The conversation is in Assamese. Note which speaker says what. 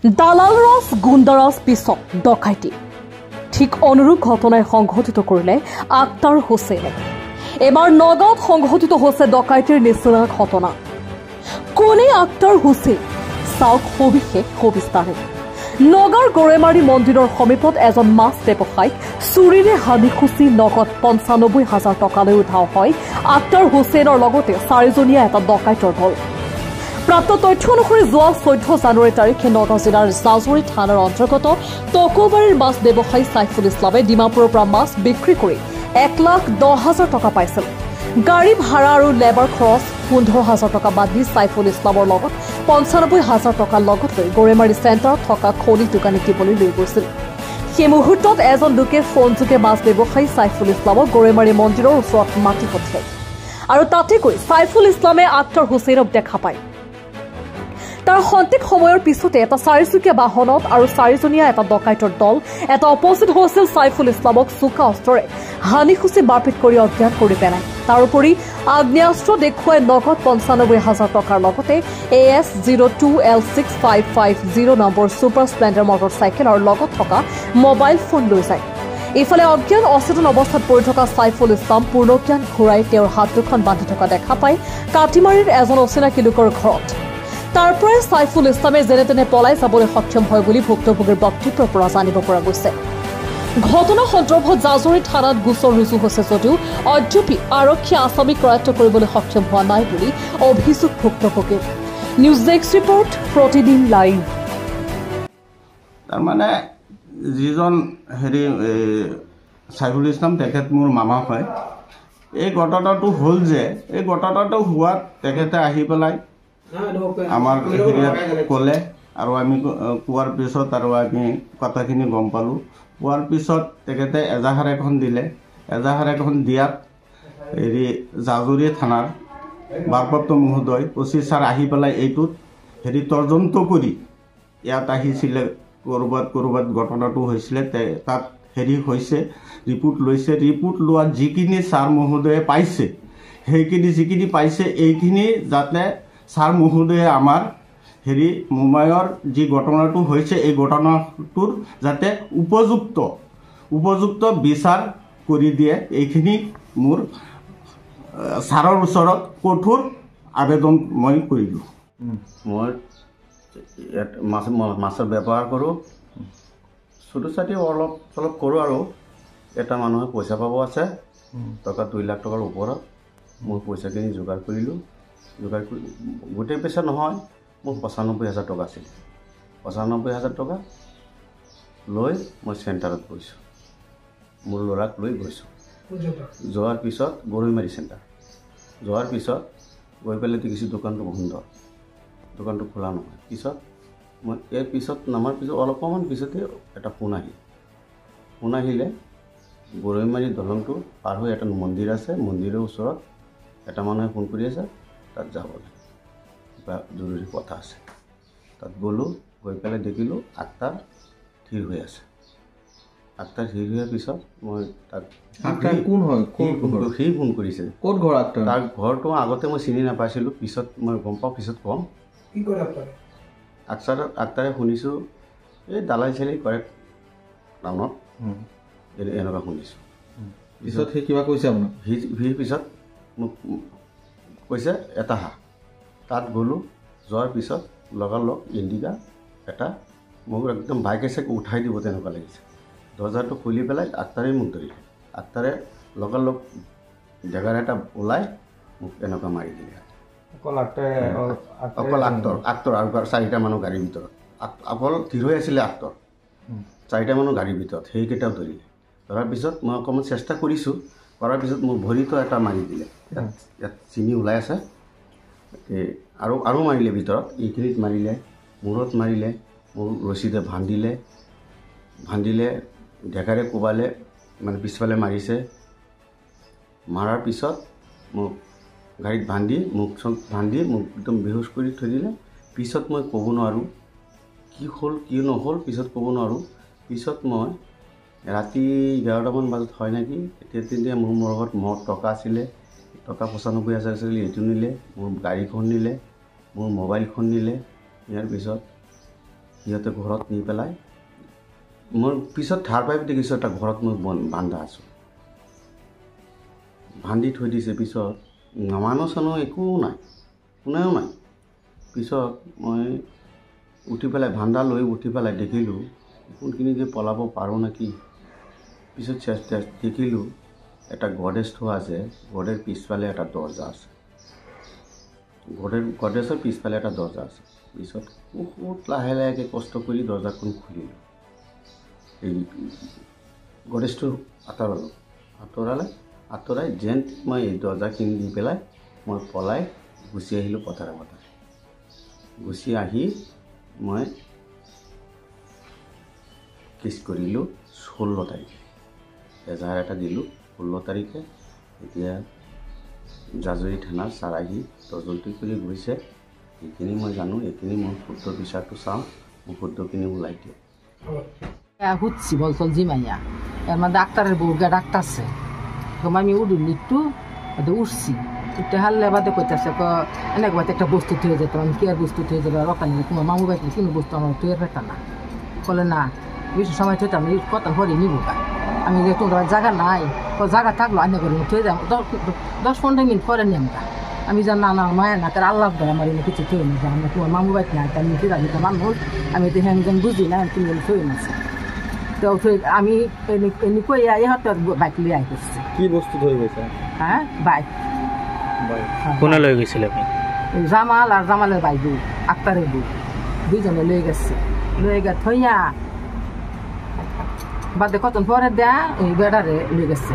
Speaker 1: দালালৰাজ গুণ্ডাৰাজ পিছত ডকাইতি ঠিক অনুৰূপ ঘটনাই সংঘটিত কৰিলে আক্তাৰ হুছেইনে। এবাৰ নগাঁৱত সংঘটিত হৈছে ডকাইতিৰ নিচিনা ঘটনা। কোনে আক্তাৰ হুছেইন চাওক সবিশেষ সবিস্তাৰে। নগাঁৱৰ গড়েমাৰী মন্দিৰৰ সমীপত এজন মাছ ব্যৱসায়ীক চুৰিৰে হানি খুচি নগদ ৯৫,০০০ টকালৈ উঠাও হয় আক্তাৰ হুছেইনৰ লগতে ৪জনীয়া এটা ডকাইতৰ দল। প্ৰাপ্ত তথ্য অনুসৰি যোৱা ১৪ জানুৱাৰী তাৰিখে নগাঁও জিলাৰ জাজৰি থানাৰ অন্তৰ্গত টকোবাৰীৰ মাছ ব্যৱসায়ী ছাইফুল ইছলামে ডিমাপুৰৰ পৰা মাছ বিক্ৰী কৰি ১,১০,০০০ টকা পাইছিল। গাড়ী ভাড়া আৰু লেবাৰ খৰচ ১৫,০০০ টকা বাদ দি ছাইফুল ইছলামৰ লগত ৯৫,০০০ টকা লগত লৈ গড়েমাৰী চেণ্টাৰত থকা খনি দোকানী দিবলৈ লৈ গৈছিল। সেই মুহূৰ্তত এজন লোকে ফোনযোগে মাছ ব্যৱসায়ী ছাইফুল ইছলামক গড়েমাৰী মন্দিৰৰ ওচৰত মাতি পঠিয়ায় আৰু তাতে গৈ ছাইফুল ইছলামে আক্তাৰ হুছেইনক দেখা পায়। তাৰ খন্তেক সময়ৰ পিছতে এটা ৪চকীয়া বাহনত আৰু ৪জনীয়া এটা ডকাইতৰ দল এটা উপস্থিত হৈছিল ছাইফুল ইছলামক চোকা অস্ত্ৰৰে হানি খুচি মাৰপিট কৰি অজ্ঞান কৰি পেলায়। তাৰোপৰি আগ্নেয়াস্ত্ৰ দেখুৱাই নগদ ৯৫,০০০ টকাৰ লগতে AS02L6550 number super Splendor motorcycle আৰু লগত থকা মোবাইল ফোন লৈ যায়। ইফালে অজ্ঞান অচেতন অৱস্থাত পৰি থকা ছাইফুল ইছলাম পূৰ্ণজ্ঞান ঘূৰাই তেওঁৰ হাত দুখন বান্ধি থকা দেখা পায় কাটিমাৰীৰ এজন অচিনাকি লোকৰ ঘৰত। তাৰ পৰাই ছাইফুল ইছলামে যেনে তেনে পলাই যাবলৈ সক্ষম হয় বুলি ভুক্তভোগীৰ বক্তব্যৰ পৰা জানিব পৰা গৈছে। ঘটনা সন্দৰ্ভত জাজৰি থানাত গোচৰ ৰুজু হৈছে যদিও অদ্যপি আৰক্ষীয়ে আসামীক কৰায়ত্ব কৰিবলৈ সক্ষম হোৱা নাই বুলি অভিযোগ ভুক্তভোগীৰ। নিউজ ডেস্ক ৰিপৰ্ট, প্ৰতিদিন লাইভ।
Speaker 2: তাৰমানে যিজন ছাইফুল ইছলাম তেখেত মোৰ মামা হয়। এই ঘটনাটো হ'ল যে এই ঘটনাটো হোৱাত তেখেতে আহি পেলাই আমাৰ হেৰিয়াত ক'লে আৰু আমি কোৱাৰ পিছত আৰু আমি কথাখিনি গম পালোঁ। পোৱাৰ পিছত তেখেতে এজাহাৰ এখন দিলে। এজাহাৰ এখন দিয়াত জাজৰি থানাৰ ভাৰপ্ৰাপ্ত মহোদয় OC ছাৰ আহি পেলাই এইটোত তদন্ত কৰি ইয়াত আহিছিলে। ক'ৰবাত ঘটনাটো হৈছিলে তাত হৈছে ৰিপৰ্ট লৈছে। ৰিপৰ্ট লোৱাত যিখিনি ছাৰ মহোদয়ে পাইছে যিখিনি পাইছে এইখিনি যাতে ছাৰ মহোদয়ে আমাৰ মোমাইৰ যি ঘটনাটো হৈছে এই ঘটনাটোৰ যাতে উপযুক্ত বিচাৰ কৰি দিয়ে, এইখিনি মোৰ ছাৰৰ ওচৰত কঠোৰ আবেদন মই কৰিলোঁ।
Speaker 3: মই ইয়াত মাছৰ ব্যৱহাৰ কৰোঁ, চুটি চাটি অলপ চলপ কৰোঁ আৰু এটা মানুহে পইচা পাব আছে টকা ২ লাখ টকাৰ ওপৰত। মই পইচাখিনি যোগাৰ কৰিলোঁ। গোটেই পইচা নহয়, মোৰ ৯৫,০০০ টকা আছিল। ৯৫,০০০ টকা লৈ মই চেণ্টাৰত গৈছোঁ, মোৰ ল'ৰাক লৈ গৈছোঁ। যোৱাৰ পিছত গৰৈমাৰী চেণ্টাৰ যোৱাৰ পিছত গৈ পেলাই দেখিছোঁ দোকানটো বন্ধ, দোকানটো খোলা নহয়। পিছত মই ইয়াৰ পিছত নামাৰ পিছত অলপমান পিছতে এটা ফোন আহিলে গৰৈমাৰী দলংটো পাৰ হৈ এটা মন্দিৰ আছে, মন্দিৰৰ ওচৰত এটা মানুহে ফোন কৰি আছে, তাত যাব লাগে, কিবা জৰুৰী কথা আছে। তাত গ'লোঁ, গৈ পেলাই দেখিলোঁ আক্তাৰ থিৰ হৈ আছে। আক্তাৰ থিৰ হোৱাৰ পিছত মই তাক
Speaker 4: কোন হয়
Speaker 3: সি ফোন কৰিছে।
Speaker 4: ক'ত ঘৰ আক্তাৰ?
Speaker 3: তাৰ ঘৰটো আগতে মই চিনি নাপাইছিলোঁ, পিছত মই গম পাওঁ, পিছত ক'ম। আক্তাৰে শুনিছোঁ এই দালাই চালাই কৰে টাউনত, এনেকুৱা শুনিছোঁ।
Speaker 4: পিছত সি কিবা কৈছে আপোনাক?
Speaker 3: সি পিছত মোক কৈছে এটা হা। তাত গ'লোঁ, যোৱাৰ পিছত লগালগ ইণ্ডিকা এটা মোক একদম বাইকে চাইকে উঠাই দিব তেনেকুৱা লাগিছে। দৰ্জাটো খুলি পেলাই আক্তাৰে মোক ধৰিলে। আক্তাৰে লগালগ জেগাৰ এটা ওলাই মোক এনেকুৱা মাৰি দিলে। অকল আক্তৰ আৰু ৪টা মানুহ গাড়ীৰ ভিতৰত, অকল থিৰ হৈ আছিলে আক্তৰ। ৪টা মানুহ গাড়ীৰ ভিতৰত, সেইকেইটাও ধৰিলে। ধৰাৰ পিছত মই অকণমান চেষ্টা কৰিছোঁ, কৰাৰ পিছত মোৰ ভৰিটো এটা মাৰি দিলে। ইয়াত চিনি ওলাই আছে, আৰু মাৰিলে ভিতৰত, এইখিনিত মাৰিলে, মূৰত মাৰিলে, মোৰ ৰছীৰে ভান্দিলে, ঢেকাৰে কোবালে, মানে পিছফালে মাৰিছে। মাৰাৰ পিছত মোক গাড়ীত মোক একদম বেহুচ কৰি থৈ দিলে। পিছত মই ক'ব নোৱাৰোঁ কি হ'ল কি নহ'ল, পিছত ক'ব নোৱাৰোঁ। পিছত মই ৰাতি 11টামান বজাত হয় নেকি, তেতিয়া মোৰ লগত টকা আছিলে, টকা ৯৫,০০০ আছিলে, এইটো নিলে, মোৰ গাড়ীখন নিলে, মোৰ মোবাইলখন নিলে। ইয়াৰ পিছত সিহঁতে ঘৰত নি পেলাই মোৰ পিছত ধাৰ পাই দেখিছোঁ এটা ঘৰত মই বান্ধা আছোঁ, বান্ধি থৈ দিছে। পিছত মানুহ চানুহ একো নাই, কোনেও নাই। পিছত মই উঠি পেলাই বান্ধা লৈ উঠি পেলাই দেখিলোঁ কোনখিনি যে পলাব পাৰোঁ নেকি। পিছত দেখিলোঁ এটা গডেজ থোৱা আছে, গডেজ পিছফালে এটা দৰ্জা আছে, গডেজৰ পিছফালে এটা দৰ্জা আছে। পিছত বহুত লাহে লাহেকৈ কষ্ট কৰি দৰ্জাখন খুলিলোঁ, এই গডেজটো আঁতৰাই যেন মই এই দৰ্জাখিনি দি পেলাই মই পলাই গুচি আহিলোঁ পথাৰে। গুচি আহি মই কেছ কৰিলোঁ 16 তাৰিখে, এজাহাৰ এটা দিলোঁ 16 তাৰিখে। এতিয়া জাজৰি থানাৰ ছাৰ আহি তদন্ত কৰি গৈছে, এইখিনি মই জানো, এইখিনি মই শুদ্ধ বিচাৰটো চাওঁ, মোক শুদ্ধখিনি ওলাই দিওঁ।
Speaker 5: হুচ্ছি বলছল জিমাইয়া এর মধ্যে ডাক্তারের বউকে ডাক্তারছে আমি উঠুন একটু উঠছি উঠতে হারলে বাদে কইতেছে অনেক বাদ একটা বস্তু থয়ে যেত, আমি কি আর বস্তু থয়ে যাবে রকানি তোমার মামু বাড়িতে কোনো বস্তু আমার থয়ে পেতাম না। বলে না বেশি সময় থইতাম না, কথা পরে নিব গা। আমি যে তোমার জায়গা নাই, জায়গা থাকলো আনে করে থয়ে যাবো 10-15 মিনিট পরে নিয়ম গা। আমি জান না মায়ের না তার আল্লাহ দেয় আমার কিছু থয়ে না, আমরা তোমার মামু বাড়িতে নাই, আমি ফিরা দিতে মানুষ, আমি তো হ্যাঁ যেন বুঝি না তুমি থয়ে নাছে। তো আমি এনে কই ইহঁতে বাইক লৈ আহি গৈছে।
Speaker 4: কি বস্তু থৈ গৈছে?
Speaker 5: হ্যাঁ বাইক।
Speaker 6: কোনে লৈ গৈছিল আপনি?
Speaker 5: জামাল আর জামালের বাইক বউ, আক্তারের বউ, দুইজনে লয়ে গেছে। লয়ে গে থইয়া বাদে কতক্ষণ পরে দেয়া ওই বেড়ারে লয়ে গেছে।